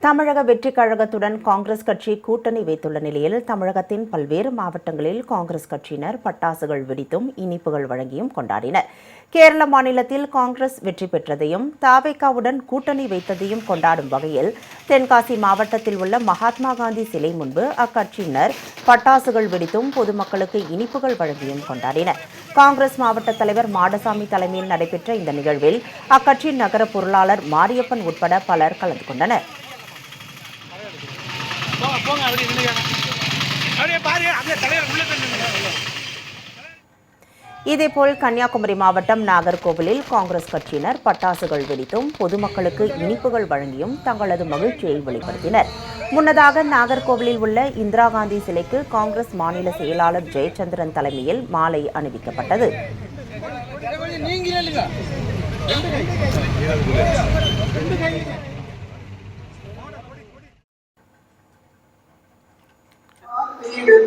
தமிழக வெற்றிக் கழகத்துடன் காங்கிரஸ் கட்சி கூட்டணி வைத்துள்ள நிலையில் தமிழகத்தின் பல்வேறு மாவட்டங்களில் காங்கிரஸ் கட்சியினர் பட்டாசுகள் வெடித்தும் இனிப்புகள் வழங்கியும் கொண்டாடினர். கேரள மாநிலத்தில் காங்கிரஸ் வெற்றி பெற்றதையும் தவேகாவுடன் கூட்டணி வைத்ததையும் கொண்டாடும் வகையில் தென்காசி மாவட்டத்தில் உள்ள மகாத்மா காந்தி சிலை முன்பு அக்கட்சியினர் பட்டாசுகள் வெடித்தும் பொதுமக்களுக்கு இனிப்புகள் வழங்கியும் கொண்டாடினர். காங்கிரஸ் மாவட்ட தலைவர் மாடசாமி தலைமையில் நடைபெற்ற இந்த நிகழ்வில் அக்கட்சியின் நகர பொருளாளர் மாரியப்பன் உட்பட பலர் கலந்து கொண்டனர். இதேபோல் கன்னியாகுமரி மாவட்டம் நாகர்கோவிலில் காங்கிரஸ் கட்சியினர் பட்டாசுகள் வெடித்தும் பொதுமக்களுக்கு இனிப்புகள் வழங்கியும் தங்களது மகிழ்ச்சியை வெளிப்படுத்தினர். முன்னதாக நாகர்கோவிலில் உள்ள இந்திரா காந்தி சிலைக்கு காங்கிரஸ் மாநில செயலாளர் ஜெயச்சந்திரன் தலைமையில் மாலை அணிவிக்கப்பட்டது.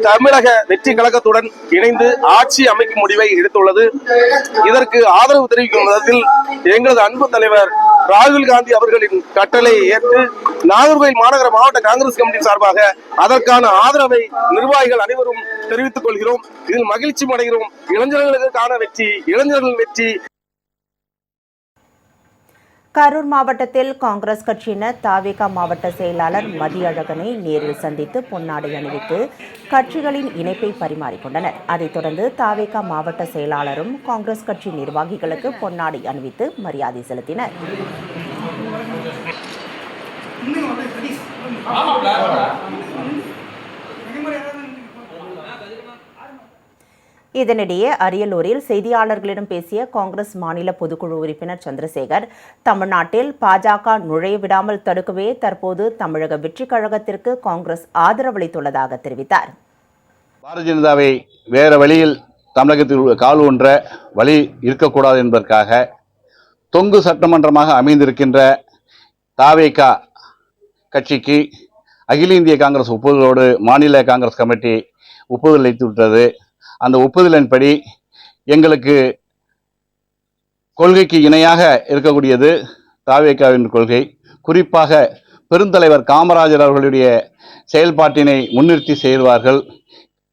தமிழக வெற்றி கழகத்துடன் இணைந்து ஆட்சி அமைக்கும் முடிவை எடுத்துள்ளது. இதற்கு ஆதரவு தெரிவிக்கும் விதத்தில் எங்களது அன்பு தலைவர் ராகுல் காந்தி அவர்களின் கட்டளையை ஏற்று நாகர்கோவில் மாநகர மாவட்ட காங்கிரஸ் கமிட்டி சார்பாக அதற்கான ஆதரவை நிர்வாகிகள் அனைவரும் தெரிவித்துக் கொள்கிறோம். இதில் மகிழ்ச்சி அடைகிறோம். இளைஞர்களுக்கான வெற்றி, இளைஞர்கள் வெற்றி. கரூர் மாவட்டத்தில் காங்கிரஸ் கட்சியினர் தவேகா மாவட்ட செயலாளர் மதியழகனை நேரில் சந்தித்து பொன்னாடை அணிவித்து கட்சிகளின் இணைப்பை பரிமாறிக்கொண்டனர். அதைத் தொடர்ந்து தவேகா மாவட்ட செயலாளரும் காங்கிரஸ் கட்சி நிர்வாகிகளுக்கு பொன்னாடை அணிவித்து மரியாதை செலுத்தினர். இதனிடையே அரியலூரில் செய்தியாளர்களிடம் பேசிய காங்கிரஸ் மாநில பொதுக்குழு உறுப்பினர் சந்திரசேகர், தமிழ்நாட்டில் பாஜக நுழைய விடாமல் தடுக்கவே தற்போது தமிழக வெற்றிக் கழகத்திற்கு காங்கிரஸ் ஆதரவளித்துள்ளதாக தெரிவித்தார். பாரதிய ஜனதாவை வேற வழியில் தமிழகத்தில் கால் ஒன்ற வழி இருக்கக்கூடாது என்பதற்காக தொங்கு சட்டமன்றமாக அமைந்திருக்கின்ற தவேகா கட்சிக்கு அகில இந்திய காங்கிரஸ் ஒப்புதலோடு மாநில காங்கிரஸ் கமிட்டி ஒப்புதல் அளித்துவிட்டது. அந்த ஒப்புதலின்படி எங்களுக்கு கொள்கைக்கு இணையாக இருக்கக்கூடியது தவேகாவின் கொள்கை. குறிப்பாக பெருந்தலைவர் காமராஜர் அவர்களுடைய செயல்பாட்டினை முன்னிறுத்தி செய்வார்கள்.